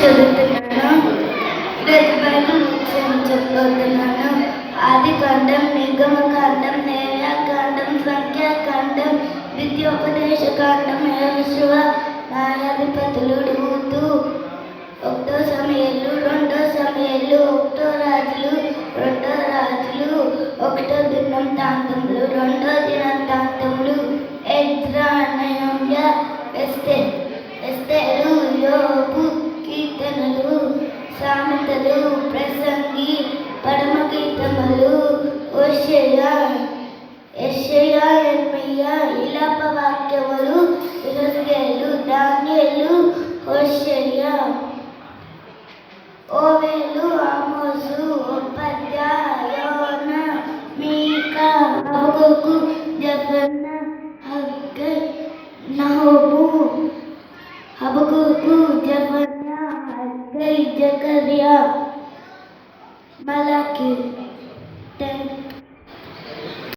చదువుతున్నాను. ఈరోజు బైబిల్ విషయం చెప్పబోతున్నాను. ఆదికాండం, నిర్గమకాండం, లేవ్యకాండం, సంఖ్యాకాండం, ద్వితీయోపదేశకాండం, యెహోషువ, న్యాయాధిపతులు, రూతు, ఒకటో సమూయేలు, రెండో సమూయేలు, ఒకటో రాజులు, రెండో రాజులు, ఒకటో దినవృత్తాంతములు, రెండో దినవృత్తాంతములు, ఎజ్రా, నెహెమ్యా, ఎస్తేరు, యోబు, కీర్తనలు, సామెతలు, ప్రసంగి, పరమగీతములు, హోషేయ, యెషయా, యెర్మీయా, విలాప వాక్యములు, యెహెజ్కేలు, దానియేలు, హోషేయ, ఓవేలు, ఆమోసు, ఓబద్యా, యోనా, మీకా, హబక్కూకు, జెఫన్యా, హగ్గై, నహూము, హబక్కూకు, జెఫన్యా, హగ్గై, జకర్యా, మలాకి.